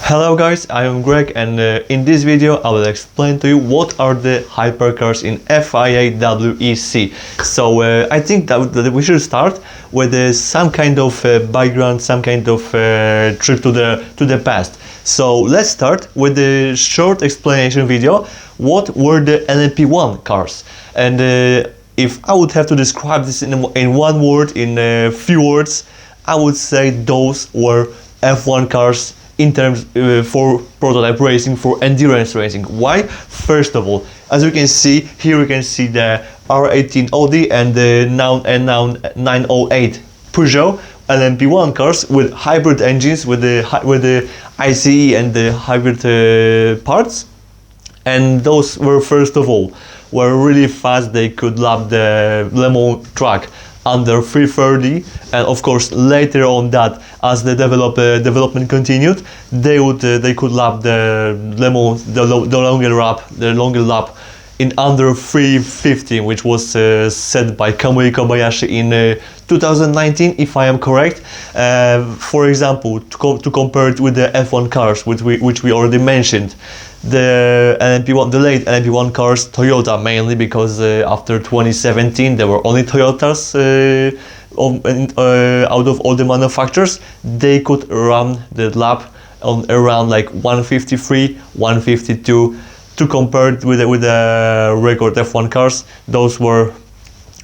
Hello guys, I am Greg, and in this video I will explain to you what are the hypercars in FIA WEC. So I think that we should start with some kind of background, some kind of trip to the past. So let's start with the short explanation video. What were the LMP1 cars? And if I would have to describe this in one word, in a few words, I would say those were F1 cars in terms for prototype racing, for endurance racing. Why? First of all, as you can see here, you can see the R18 Audi and the now 908 Peugeot LMP1 cars with hybrid engines, with the ICE and the hybrid parts. And those were, first of all, were really fast. They could lap the Le Mans track under 330, and of course later on that, as the development continued, they could lap the Le Mans, the longer lap in under 350, which was set by Kamui Kobayashi in 2019, if I am correct. For example, to compare it with the F1 cars, which we already mentioned, the late LMP1 cars, Toyota mainly, because after 2017 there were only Toyotas out of all the manufacturers. They could run the lap on around like 153, 152. To compare it with the record F1 cars, those were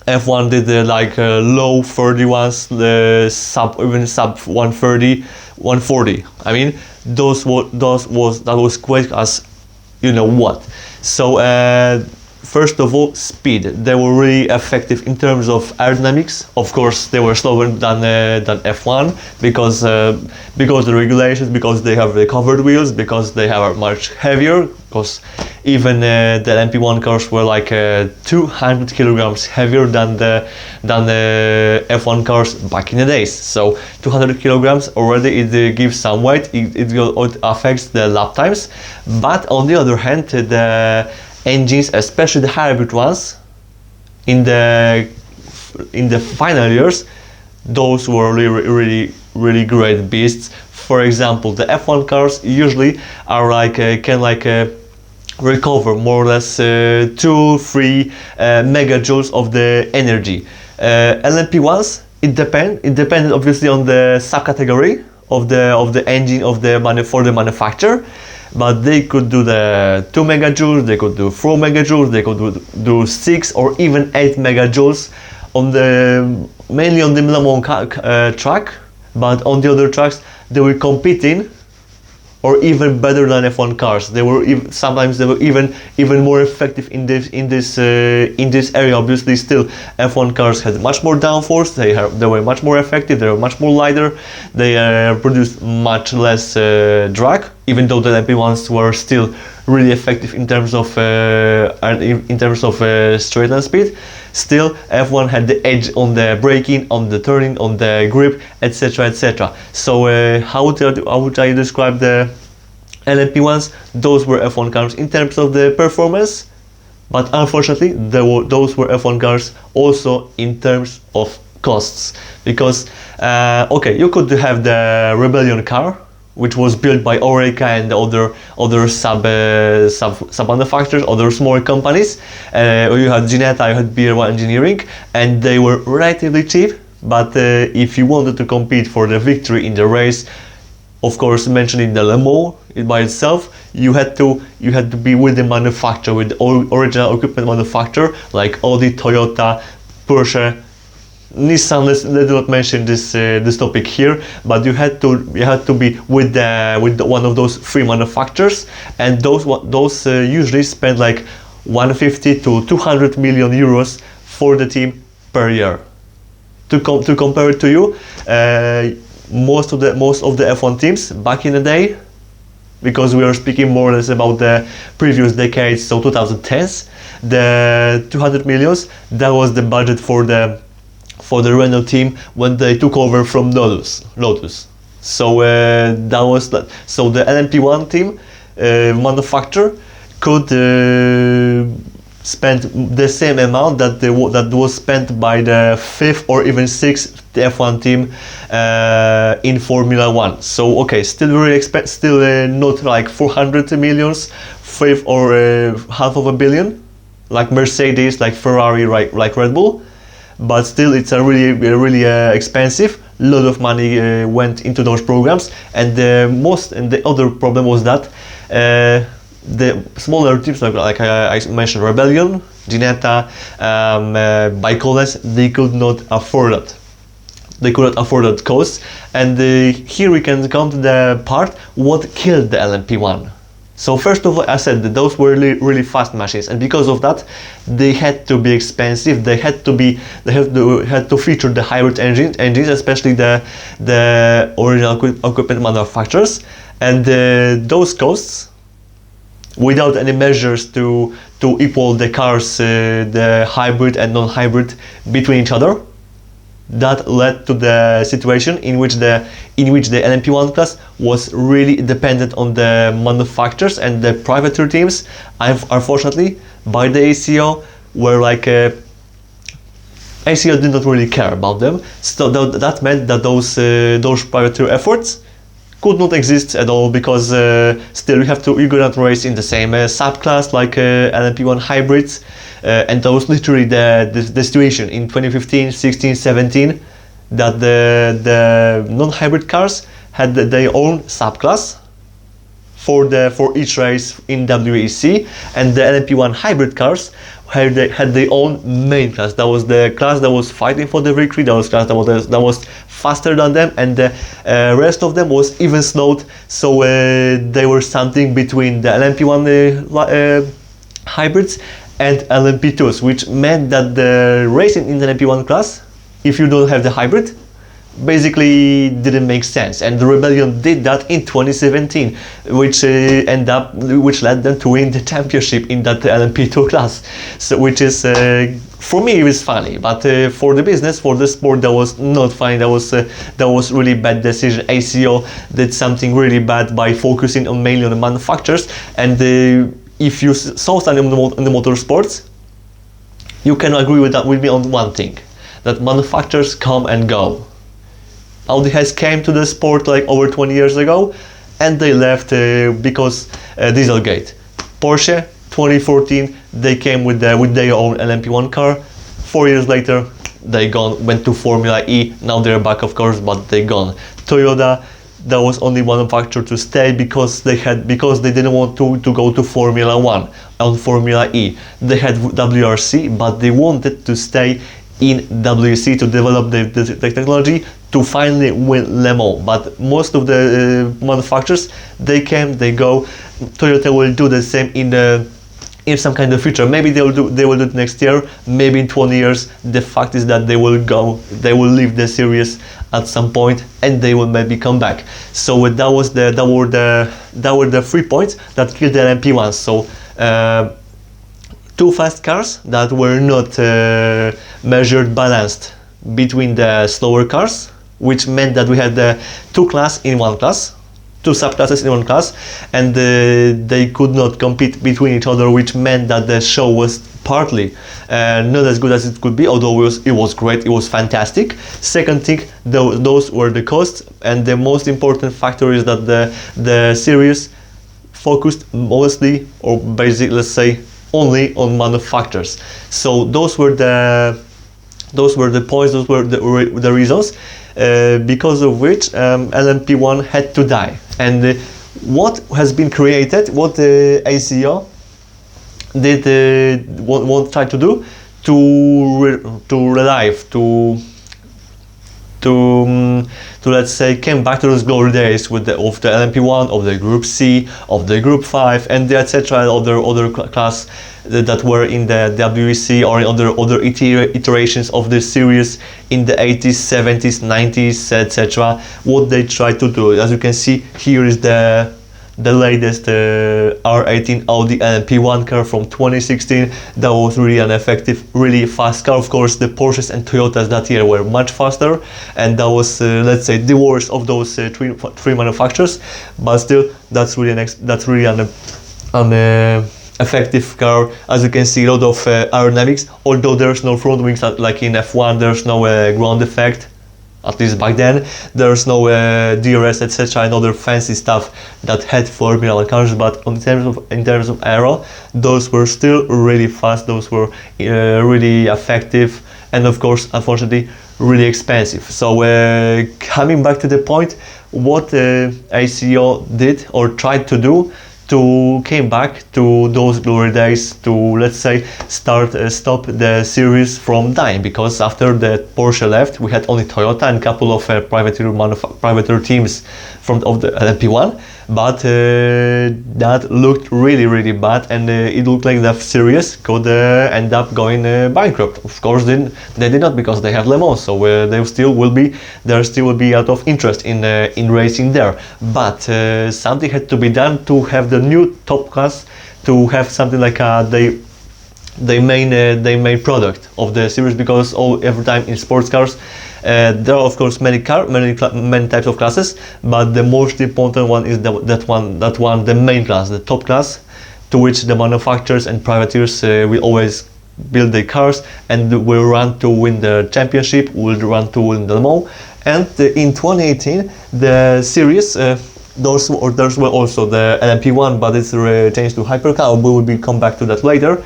F1 did low 31s, even sub 130, 140. I mean, that was quick as you know what. So first of all, speed. They were really effective in terms of aerodynamics. Of course, they were slower than F1 because the regulations, because they have the covered wheels, because they are much heavier. Because even the LMP1 cars were like 200 kilograms heavier than the F1 cars back in the days. So 200 kilograms already, it gives some weight. It affects the lap times. But on the other hand, the engines, especially the hybrid ones, in the final years, those were really great beasts. For example, the F1 cars usually are can recover more or less 2-3 megajoules of the energy. LMP1s, it depended obviously on the subcategory of the engine for the manufacturer. But they could do the 2 megajoules, they could do 4 megajoules, they could do 6 or even 8 megajoules mainly on the Le Mans track. But on the other tracks, they were competing, or even better than F1 cars. Sometimes they were even more effective in this area. Obviously, still F1 cars had much more downforce. They were much more effective. They were much more lighter. They produced much less drag. Even though the LMP1s were still really effective in terms of straight line speed, still F1 had the edge on the braking, on the turning, on the grip, etc., etc. So how would I describe the LMP1s? Those were F1 cars in terms of the performance, but unfortunately those were F1 cars also in terms of costs. Because okay, you could have the Rebellion car, which was built by Oreca and other sub manufacturers, other small companies. You had Ginetta, you had BR1 Engineering, and they were relatively cheap. But if you wanted to compete for the victory in the race, of course, mentioning the Le Mans by itself, you had to be with the manufacturer, with the original equipment manufacturer, like Audi, Toyota, Porsche, Nissan. Let's not mention this topic here, but you had to be with one of those three manufacturers, and those usually spend like 150 to 200 million euros for the team per year. To compare it to you, most of the F1 teams back in the day, because we are speaking more or less about the previous decades, so 2010s, the 200 millions, that was the budget for the Renault team when they took over from Lotus. So that was that. So the LMP1 team manufacturer could spend the same amount that was spent by the fifth or even sixth the F1 team in Formula 1. So okay, still very expensive, still not like 400 millions, five or half of a billion, like Mercedes, like Ferrari, like Red Bull, but still it's a really expensive. Lot of money went into those programs, and the other problem was that the smaller teams like I mentioned, Rebellion, Ginetta, Bikoles, they could not afford it. They couldn't afford that cost, and here we can come to the part what killed the LMP1. So first of all, I said that those were really fast machines, and because of that, they had to be expensive. They had to feature the hybrid engines, especially the original equipment manufacturers, and those costs, without any measures to equal the cars, the hybrid and non-hybrid between each other, that led to the situation in which the LMP1 class was really dependent on the manufacturers, and the privateer teams, unfortunately, by the ACO, were like ACO did not really care about them. So that meant that those privateer efforts could not exist at all, because still you cannot race in the same subclass like LMP1 hybrids, and that was literally the situation in 2015, 16, 17, that the non-hybrid cars had their own subclass for each race in WEC, and the LMP1 hybrid cars had their own main class. That was the class that was fighting for the victory. That was class that was faster than them, and the rest of them was even slowed. So they were something between the LMP1 hybrids and LMP2s, which meant that the racing in the LMP1 class, if you don't have the hybrid, basically didn't make sense. And the Rebellion did that in 2017, which led them to win the championship in that LMP2 class. So which is for me it was funny, but for the business, for the sport, that was not funny. That was really bad decision. ACO did something really bad by focusing mainly on the manufacturers. And if you saw something in the motorsports, you can agree with me on one thing, that manufacturers come and go. Audi has came to the sport like over 20 years ago, and they left because Dieselgate. Porsche 2014, they came with their own LMP1 car. 4 years later, they went to Formula E. Now they're back, of course, but they gone. Toyota, there was only one manufacturer to stay because they didn't want to go to Formula 1 and Formula E. They had WRC, but they wanted to stay in WEC to develop the technology to finally win Le Mans. But most of the manufacturers, they came, they go. Toyota will do the same in some kind of future. Maybe they will do it next year, maybe in 20 years. The fact is that they will leave the series at some point, and they will maybe come back. So that were the 3 points that killed the LMP1. So two fast cars that were not measured balanced between the slower cars, which meant that we had two subclasses in one class, and they could not compete between each other, which meant that the show was partly not as good as it could be, although it was great, it was fantastic. Second thing, those were the costs, and the most important factor is that the series focused mostly, or basically, let's say, only on manufacturers. So those were the points, those were the reasons because of which LMP1 had to die. And what has been created, what the ACO did want try to do to relive, to let's say came back to those glory days of the LMP1, of the Group C, of the Group 5, and the etc. other class that were in the WEC or in other iterations of the series in the 80s, 70s, 90s, etc. What they tried to do, as you can see, here is the latest R18 Audi LMP1 car from 2016. That was really an effective, really fast car. Of course, the Porsches and Toyotas that year were much faster, and that was let's say the worst of those three manufacturers. But still, that's really an effective car. As you can see, a lot of aerodynamics. Although there's no front wings like in F1, there's no ground effect. At least back then, there's no DRS, etc., and other fancy stuff that had Formula One cars. But in terms of aero, those were still really fast. Those were really effective, and of course, unfortunately, really expensive. So coming back to the point, what ACO did or tried to do to came back to those glory days, to, let's say, stop the series from dying, because after the Porsche left, we had only Toyota and a couple of privateer teams of the LMP1, but that looked really bad, and it looked like the series could end up going bankrupt. Of course, they did not, because they have Le Mans, so there still will be a lot of interest in racing there. But something had to be done to have the new top class, to have something like the main product of the series, because every time in sports cars there are of course many types of classes, but the most important one is the main class, the top class, to which the manufacturers and privateers will always build their cars and will run to win the championship, will run to win the Le Mans. And in 2018 the series, those were also the LMP1, but it's changed to Hypercar. We will come back to that later.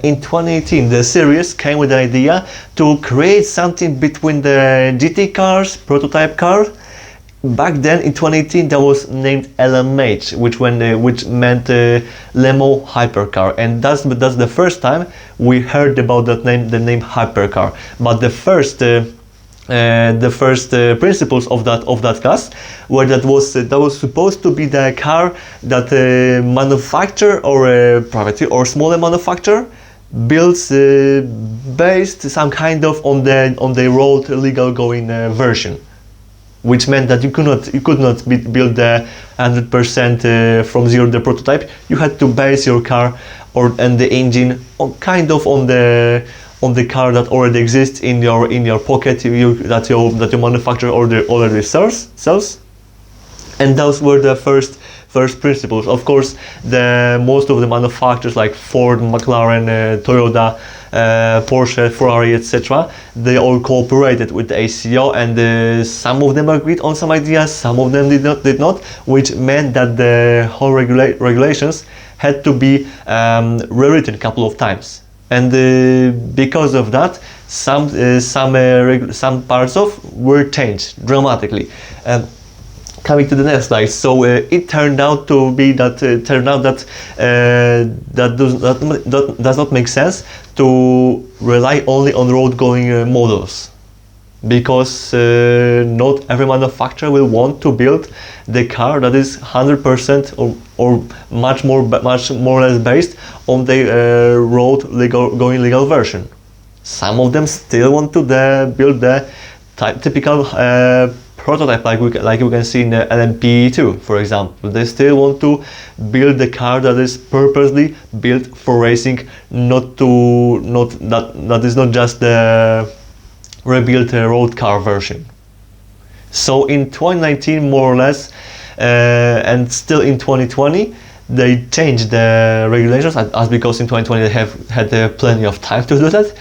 In 2018 the series came with the idea to create something between the GT cars, prototype car. Back then in 2018 that was named LMH, which meant Le Mans Hypercar, and that's the first time we heard about that name, the name Hypercar. But the first principles of that class were that was supposed to be the car that a manufacturer or a privateer or smaller manufacturer builds based some kind of on the road legal going version, which meant that you could not build the 100% from zero the prototype. You had to base your car and the engine on the car that already exists in your pocket, that your manufacturer already sells. And those were the first principles. Of course, most of the manufacturers like Ford, McLaren, Toyota, Porsche, Ferrari, etc., they all cooperated with the ACO, and some of them agreed on some ideas, some of them did not, which meant that the whole regulations had to be rewritten a couple of times. And because of that, some parts were changed dramatically. Coming to the next slide, so it turned out that does not make sense to rely only on road-going models, because not every manufacturer will want to build the car that is 100% or much more or less based on the road going legal version. Some of them still want to build the typical prototype, like you can see in the LMP2, for example. They still want to build the car that is purposely built for racing, that is not just the rebuilt road car version. So in 2019, more or less, and still in 2020, they changed the regulations, because in 2020 they have had plenty of time to do that,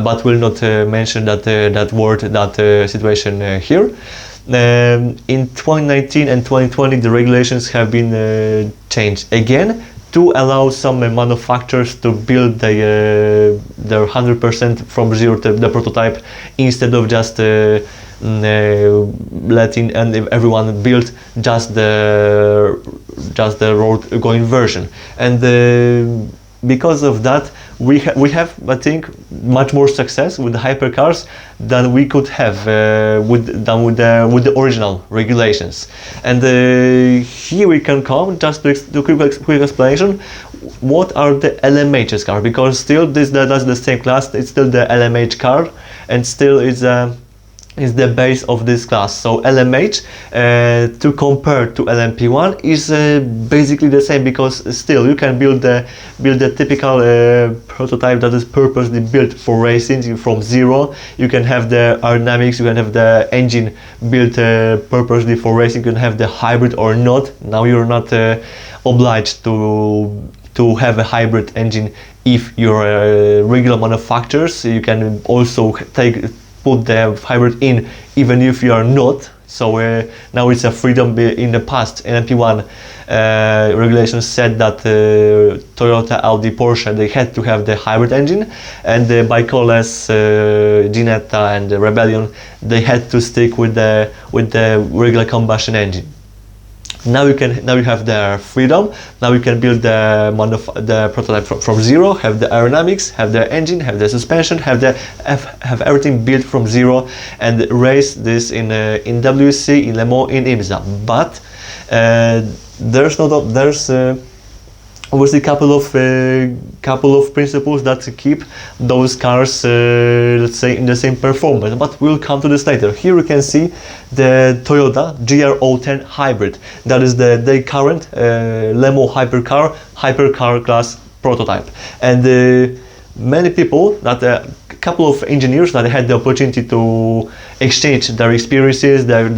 but we'll not mention that situation here. In 2019 and 2020 the regulations have been changed again to allow some manufacturers to build their 100% from zero the prototype, instead of just letting everyone build just the road going version. And because of that, we have I think much more success with the hypercars than we could have with the original regulations. And here we can come just to quick explanation. What are the LMH's car? Because still that's the same class. It's still the LMH car, and still is the base of this class. So LMH, to compare to LMP1, is basically the same, because still you can build the typical prototype that is purposely built for racing from zero. You can have the aerodynamics, you can have the engine built purposely for racing, you can have the hybrid or not. Now you're not obliged to have a hybrid engine if you're regular manufacturers. You can also put the hybrid in, even if you are not. So now it's a freedom. In the past, LMP1 regulations said that Toyota, Audi, Porsche, they had to have the hybrid engine, and by Coles, Ginetta, and Rebellion, they had to stick with the regular combustion engine. Now you have the freedom. Now you can build the prototype from zero, have the aerodynamics, have the engine, have the suspension, have everything built from zero, and race this in WC, in Le Mans, in IMSA. But there's obviously couple of principles that keep those cars, let's say, in the same performance, but we'll come to this later. Here you can see the Toyota GR010 hybrid. That is the current Le Mans Hypercar class prototype, and many people, a couple of engineers that had the opportunity to exchange their experiences, their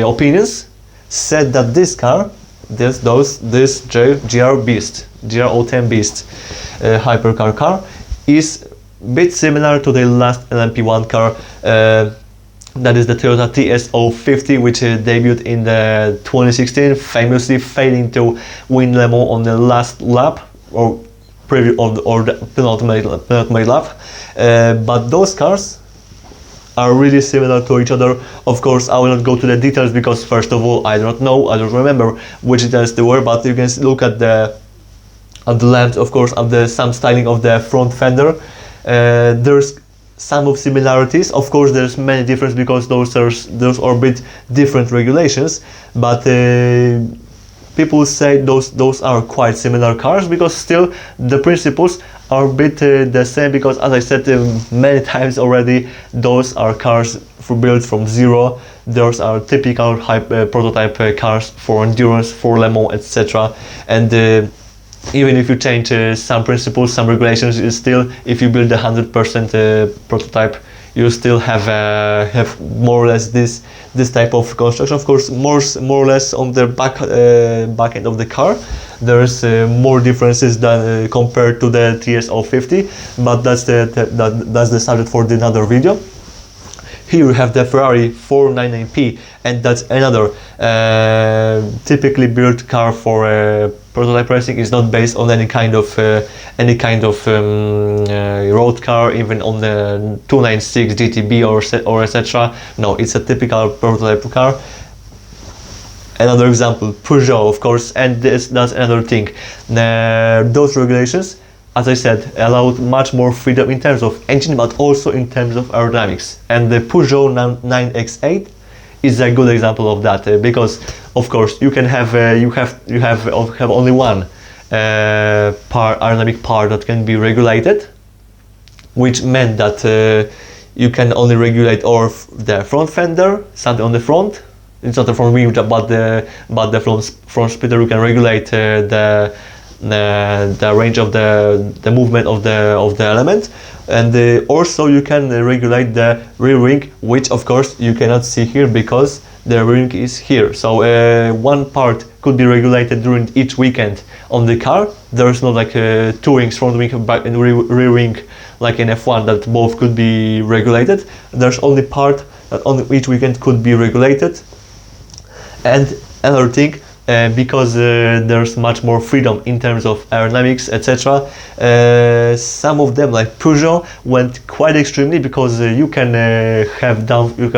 opinions, said that this car, this GR010 Beast hypercar car is a bit similar to the last LMP1 car, that is the Toyota TS050, which debuted in the 2016, famously failing to win Le Mans on the last lap or the penultimate lap. But those cars are really similar to each other. Of course, I will not go to the details because, first of all, I don't remember which details they were, but you can look at the lamps, of course, at some styling of the front fender. There's some of similarities. Of course, there's many differences because those are a bit different regulations, but people say those are quite similar cars, because still the principles are a bit the same, because, as I said many times already, those are cars built from zero. Those are typical prototype cars for endurance, for Le Mans, etc. And even if you change some principles, some regulations, it's still, if you build a 100% prototype, you still have more or less this type of construction. Of course, more or less on the back end of the car, there's more differences than compared to the TS050, but that's the subject for another video. Here we have the Ferrari 499P, and that's another typically built car for prototype racing. Is not based on any kind of road car, even on the 296 GTB or etc. No, it's a typical prototype car. Another example, Peugeot, of course, and that's another thing. Those regulations, as I said, allowed much more freedom in terms of engine, but also in terms of aerodynamics. And the Peugeot 9X8 is a good example of that, because, of course, you can have only one aerodynamic part that can be regulated, which meant that you can only regulate the front fender, something on the front. It's not the front wing, but the front splitter. You can regulate the range of the movement of the element, and also you can regulate the rear wing, which of course you cannot see here because the rear wing is here. So one part could be regulated during each weekend on the car. There's not like two wings, front wing, back and rear wing, like in F1, that both could be regulated. There's only part that on each weekend could be regulated. And another thing, because there's much more freedom in terms of aerodynamics, etc. Some of them, like Peugeot, went quite extremely, because you can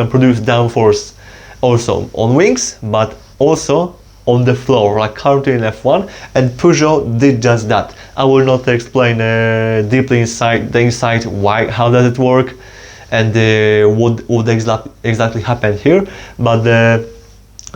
produce downforce also on wings, but also on the floor, like currently in F1, and Peugeot did just that. I will not explain deeply inside why, how does it work, and what exactly happened here, but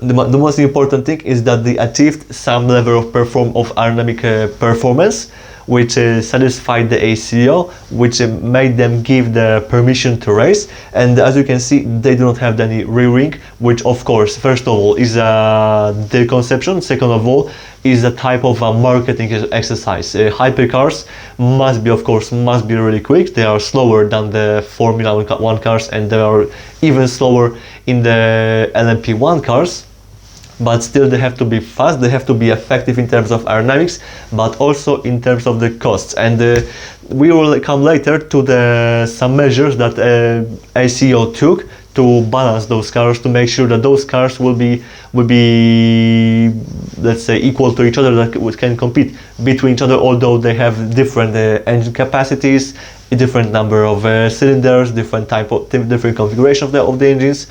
the most important thing is that they achieved some level of aerodynamic performance, which satisfied the ACO, which made them give the permission to race. And as you can see, they do not have any rear wing, which of course, first of all, is their conception. Second of all, is a type of a marketing exercise. Hypercars must be really quick. They are slower than the Formula 1 cars, and they are even slower in the LMP1 cars. But still, they have to be fast, they have to be effective in terms of aerodynamics, but also in terms of the costs. And we will come later to some measures that ACO took to balance those cars, to make sure that those cars will be let's say equal to each other, that can compete between each other, although they have different engine capacities, a different number of cylinders, different configuration of the engines.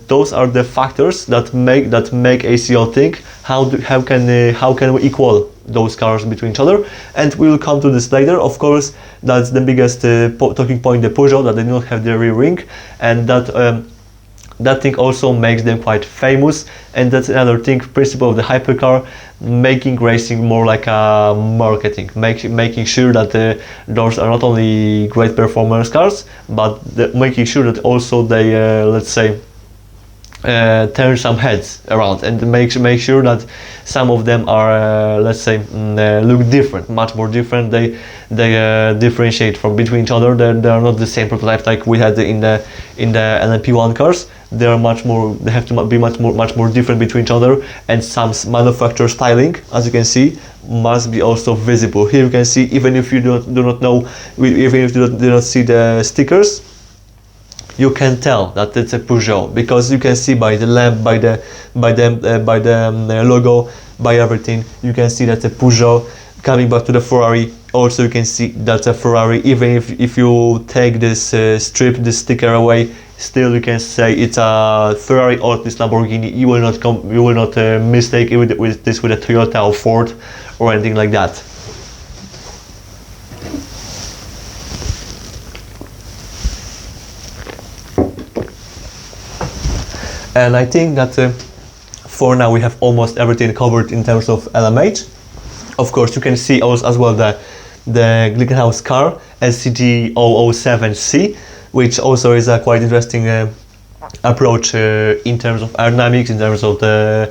Those are the factors that make ACO think how can we equal those cars between each other, and we will come to this later. Of course, that's the biggest talking point, the Peugeot, that they do not have the rear wing, and that thing also makes them quite famous. And that's another thing, principle of the hypercar, making racing more like a marketing, making sure that those are not only great performance cars, but making sure that also they let's say turn some heads around, and make sure that some of them are let's say look different, much more different. They differentiate from between each other. They are not the same prototype like we had in the LMP1 cars. They are much more. They have to be much more different between each other, and some manufacturer styling, as you can see, must be also visible. Here you can see, even if you do not know, even if you do not see the stickers, you can tell that it's a Peugeot, because you can see by the lamp, by the logo, by everything, you can see that's a Peugeot. Coming back to the Ferrari, also you can see that's a Ferrari. Even if you take this this sticker away, still you can say it's a Ferrari or this Lamborghini. You will not mistake it with a Toyota or Ford or anything like that. And I think that for now we have almost everything covered in terms of LMH. Of course, you can see also as well the Glickenhaus car SCG007C, which also is a quite interesting approach in terms of aerodynamics, in terms of the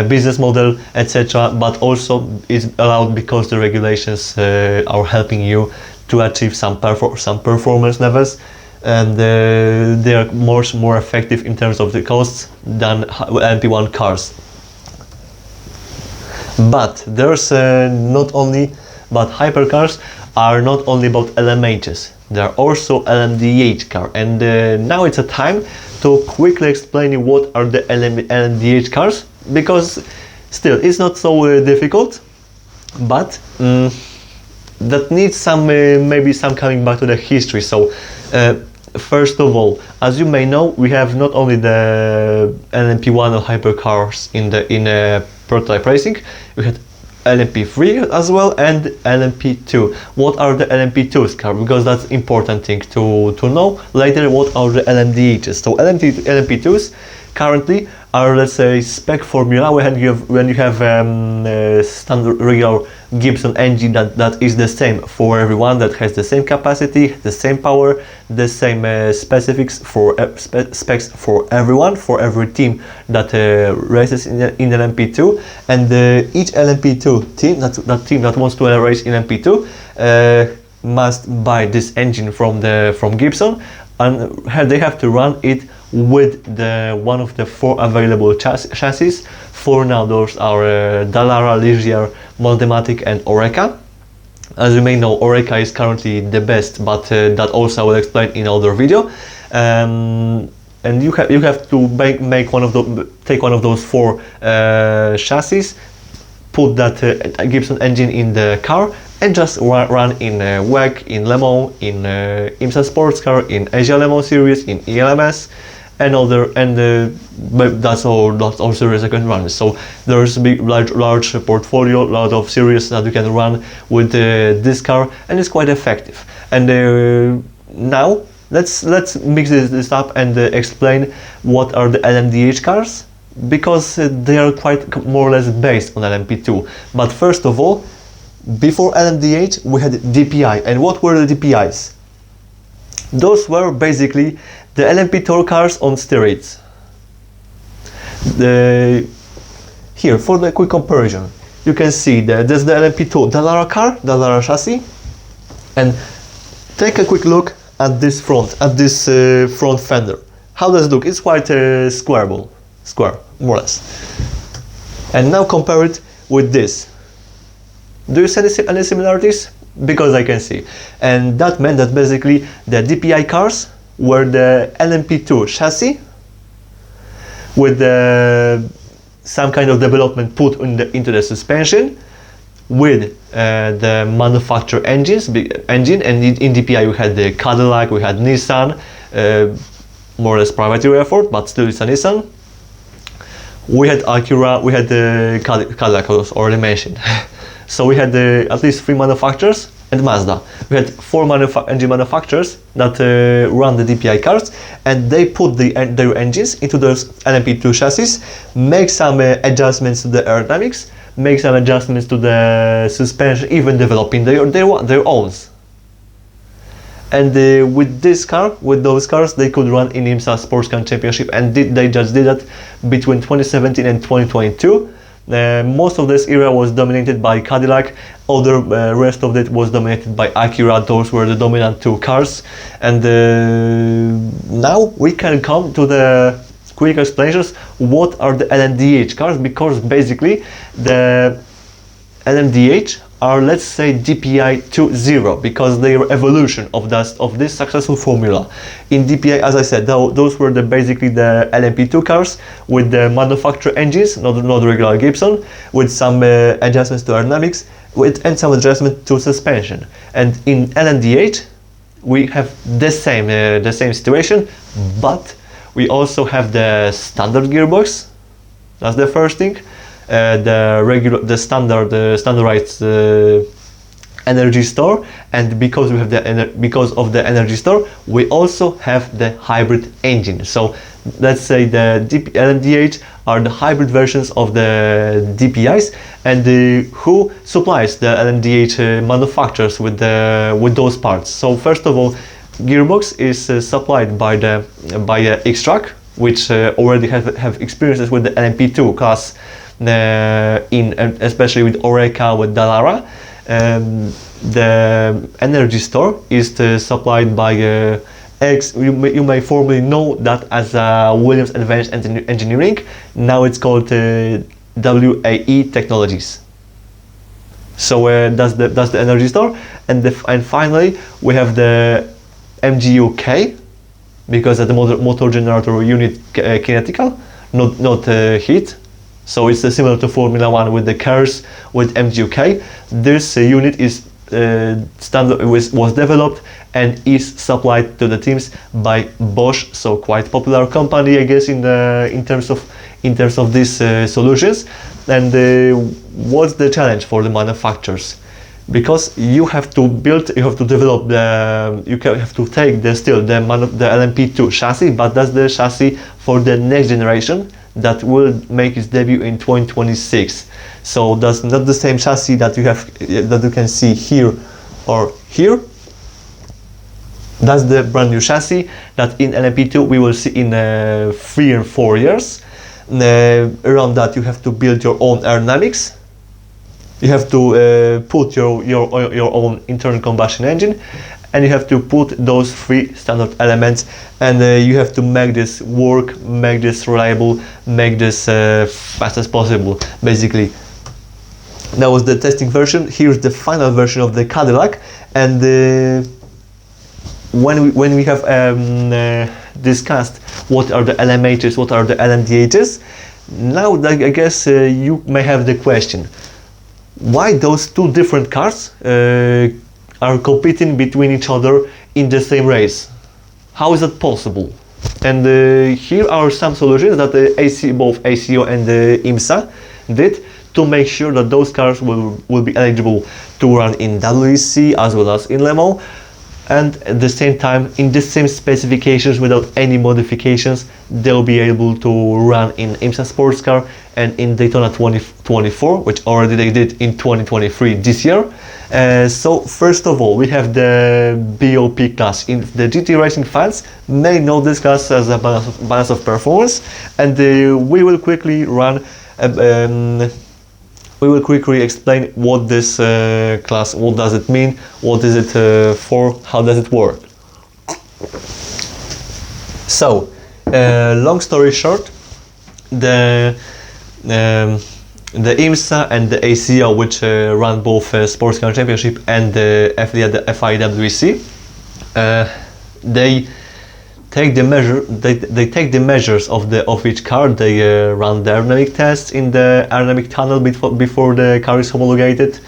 business model, etc. But also is allowed because the regulations are helping you to achieve some performance levels, and they are more effective in terms of the costs than LMP1 cars. But there's but hypercars are not only about LMHs, they are also LMDh car. And now it's a time to quickly explain what are the LMDh cars, because still it's not so difficult, but that needs some maybe some coming back to the history. So first of all, as you may know, we have not only the LMP1 or hypercars in prototype racing, we had LMP3 as well and LMP2. What are the LMP2s car? Because that's important thing to know later. What are the LMDhs? So LMP2s currently are, let's say, spec formula when you have standard regular Gibson engine that is the same for everyone, that has the same capacity, the same power, the same specifics for specs for everyone, for every team that races in LMP2. And each LMP2 team, that team that wants to race in LMP2 must buy this engine from Gibson, and they have to run it with one of the 4 available chassis. For now, those are Dallara, Ligier, Moldematic and Oreca. As you may know, Oreca is currently the best, but that also I will explain in another video. And you have to take one of those 4 chassis, put that Gibson engine in the car, and just run in WEC, in Le Mans, in IMSA Sports Car, in Asia Le Mans Series, in ELMS, and that's all series I can run. So there's a big large portfolio, a lot of series that you can run with this car, and it's quite effective. And now let's mix this up and explain what are the LMDh cars, because they are quite more or less based on LMP2. But first of all, before LMDh we had DPI. And what were the DPIs? Those were basically the LMP2 cars on steroids. Here, for the quick comparison, you can see that there's the LMP2 Dallara car, Dallara chassis, and take a quick look at this front front fender. How does it look? It's quite square, more or less. And now compare it with this. Do you see any similarities? because I can see. And that meant that basically the DPI cars were the LMP2 chassis with some kind of development put into the suspension with the manufacturer engine, and in DPI we had the Cadillac, we had Nissan, more or less proprietary effort, but still it's a Nissan. We had Acura, we had the Cadillac, I was already mentioned. So we had at least 3 manufacturers and Mazda. We had 4 engine manufacturers that run the DPI cars, and they put their engines into those LMP2 chassis, make some adjustments to the aerodynamics, make some adjustments to the suspension, even developing their own. And with those cars, they could run in IMSA Sports Car Championship, and they just did that between 2017 and 2022. Most of this era was dominated by Cadillac, other rest of it was dominated by Acura. Those were the dominant 2 cars. And now we can come to the quick explanations. What are the LMDh cars? Because basically the LMDh are, let's say, DPI 2.0, because they are evolution of this successful formula. In DPI, as I said, those were basically the LMP2 cars with the manufacturer engines, not regular Gibson, with some adjustments to aerodynamics, and some adjustment to suspension. And in LMDh, we have the same situation, but we also have the standard gearbox. That's the first thing. The standardized energy store, and because we have because of the energy store, we also have the hybrid engine. So let's say the LMDh are the hybrid versions of the DPIs, and who supplies the LMDh manufacturers with those parts. So first of all, gearbox is supplied by X-Track, which already have experiences with the LMP2 class, especially with Oreca, with Dallara. The energy store is supplied by you may formerly know that as Williams Advanced Engineering. Now it's called WAE Technologies. So that's the energy store, and finally we have the MGUK, because at the motor generator unit kinetical, not heat. So it's similar to Formula 1 with the cars with MGUK. This unit is was developed and is supplied to the teams by Bosch. So quite popular company, I guess, in terms of these solutions. And what's the challenge for the manufacturers? Because you have to develop you have to take the LMP2 chassis, but that's the chassis for the next generation that will make its debut in 2026. So that's not the same chassis that you can see here or here. That's the brand new chassis that in LMP2 we will see in 3 and 4 years. Around that you have to build your own aerodynamics. You have to put your own internal combustion engine, and you have to put those 3 standard elements, and you have to make this work, make this reliable, make this fast as possible. Basically, that was the testing version. Here's the final version of the Cadillac, and when we have discussed what are the LMHs, what are the LMDHs, now I guess you may have the question: why those 2 different cars are competing between each other in the same race? How is that possible? And here are some solutions that both ACO and IMSA did to make sure that those cars will be eligible to run in WEC as well as in Le Mans, and at the same time, in the same specifications without any modifications, they'll be able to run in IMSA Sports Car and in Daytona 2024, which already they did in 2023 this year. So first of all, we have the BOP class. In the GT racing fans may know this class as a balance of performance, and we will quickly explain what this class, what does it mean, what is it for, how does it work. So, long story short, the The IMSA and the ACO, which run both Sports Car Championship and the FIWC, they take the measures of each car. They run the aerodynamic tests in the aerodynamic tunnel before the car is homologated.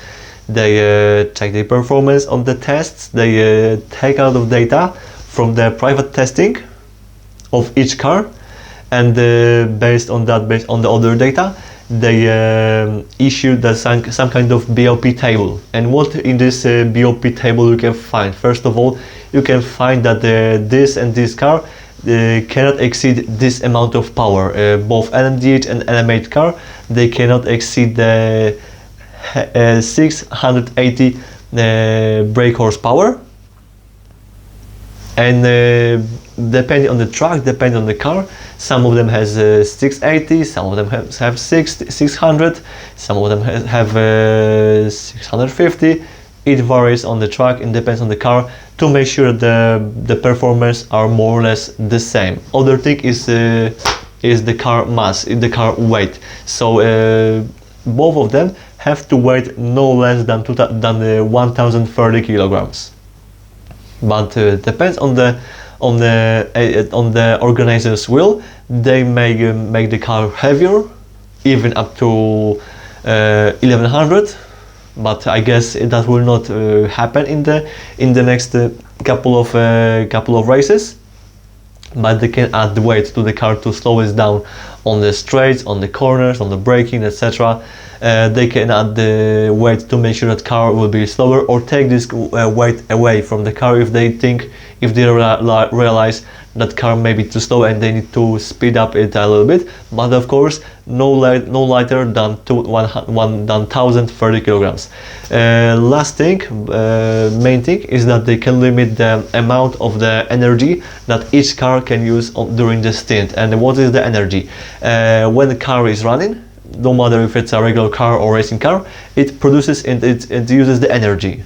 They check the performance of the tests. They take out of data from the private testing of each car, and based on the other data, they issue some kind of BOP table. And what in this BOP table you can find? First of all, you can find that this and this car cannot exceed this amount of power. Both LMDh and LMH car, they cannot exceed the 680 brake horsepower. And depending on the truck, depending on the car, some of them has 680, some of them have 600, some of them have 650. It varies on the truck and depends on the car, to make sure the performance are more or less the same. Other thing is the car mass, the car weight. So both of them have to weigh no less than 1030 kilograms. But depends on the organizer's will. They make the car heavier, even up to 1100. But I guess that will not happen in the next couple of races. But they can add the weight to the car to slow it down on the straights, on the corners, on the braking, etc. They can add the weight to make sure that car will be slower, or take this weight away from the car if they realize that car may be too slow and they need to speed up it a little bit. But of course, no lighter than 1030 kilograms. Last thing, main thing, is that they can limit the amount of the energy that each car can use during the stint. And what is the energy? When the car is running, no matter if it's a regular car or racing car, it produces and it uses the energy.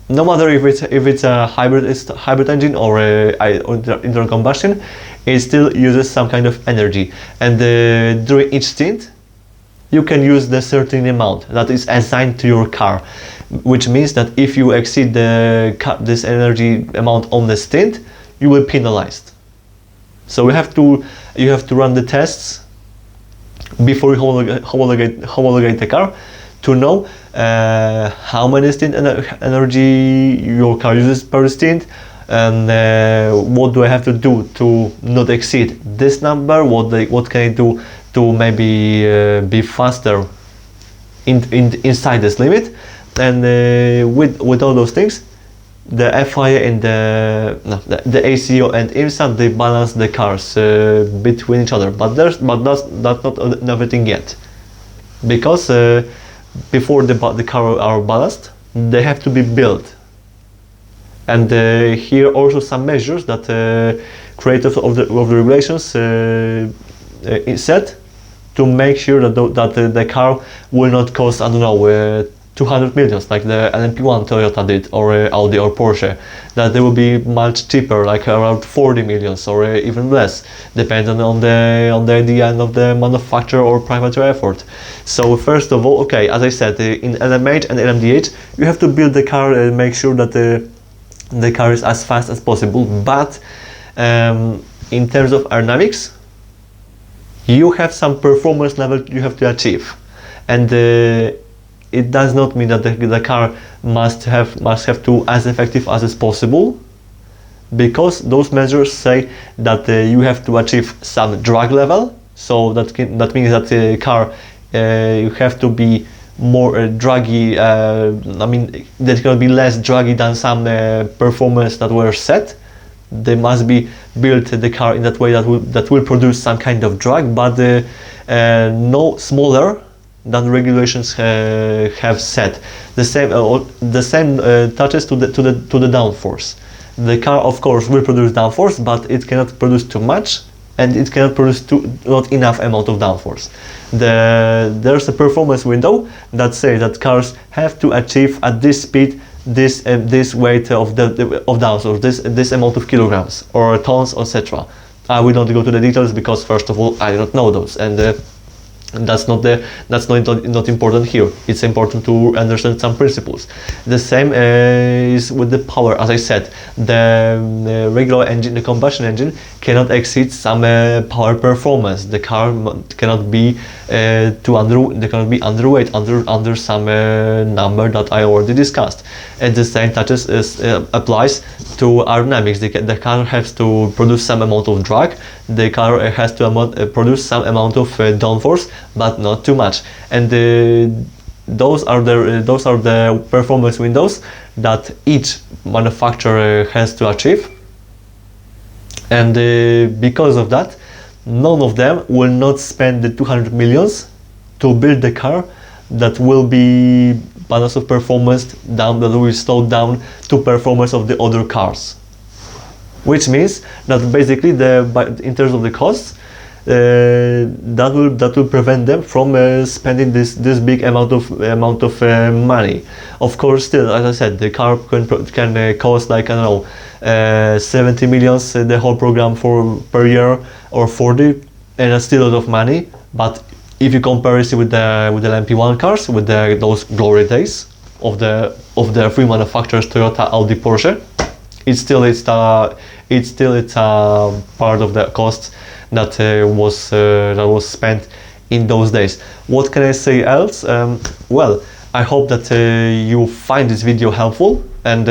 No matter if it's a hybrid engine or internal combustion, it still uses some kind of energy. And during each stint, you can use the certain amount that is assigned to your car, which means that if you exceed this energy amount on the stint, you will be penalized. So you have to run the tests before you homologate the car, to know how many stint energy your car uses per stint, and what do I have to do to not exceed this number, what can I do to maybe be faster inside this limit. And with all those things, the FIA and the ACO and IMSA, they balance the cars between each other, but that's not everything yet, because before the car are balanced, they have to be built. And here also some measures that creators of the regulations set to make sure that the car will not cost, I don't know, 200 millions like the LMP1 Toyota did, or Audi or Porsche. That they will be much cheaper, like around 40 millions or even less, depending on the idea and of the manufacturer or private effort. So first of all, okay, as I said, in LMH and LMDh, you have to build the car and make sure that the car is as fast as possible. But in terms of aerodynamics, you have some performance level you have to achieve, and it does not mean that the car must have to as effective as possible, because those measures say that you have to achieve some drag level. So that means that the car you have to be more draggy. I mean, that can be less draggy than some performance that were set. They must be built the car in that way that will produce some kind of drag, but no smaller than regulations have set. The same touches to the downforce. The car, of course, will produce downforce, but it cannot produce too much, and it cannot produce not enough amount of downforce. There's a performance window that says that cars have to achieve at this speed this weight of downforce, this amount of kilograms or tons, etc. I will not go to the details because, first of all, I don't know those, and That's not important here. It's important to understand some principles. The same is with the power. As I said, the regular engine, the combustion engine, cannot exceed some power performance. The car cannot be underweight under some number that I already discussed. And the same applies to aerodynamics. The car has to produce some amount of drag. The car has to produce some amount of downforce, but not too much. And those are the performance windows that each manufacturer has to achieve. And because of that, none of them will not spend the 200 millions to build the car that will be balance of performance down, that will slow down to performance of the other cars. Which means that basically in terms of the costs, that will prevent them from spending this big amount of money. Of course, still, as I said, the car can cost like, I don't know, 70 millions the whole program per year, or 40, and that's still a lot of money. But if you compare it with the LMP1 cars, with those glory days of the three manufacturers, Toyota, Audi, Porsche, it's still part of the cost that was spent in those days. What can I say else? Well, I hope that you find this video helpful, and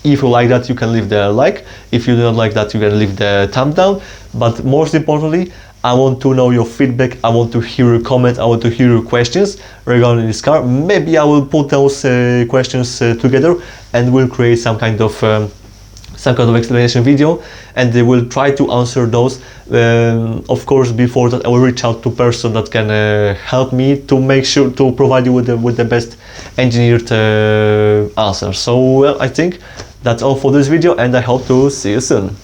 if you like that, you can leave the like. If you don't like that, you can leave the thumb down. But most importantly, I want to know your feedback. I want to hear your comments. I want to hear your questions regarding this car. Maybe I will put those questions together, and we'll create some kind of explanation video, and they will try to answer those. Of course, before that, I will reach out to person that can help me to make sure to provide you with the best engineered answer. So I think that's all for this video, and I hope to see you soon.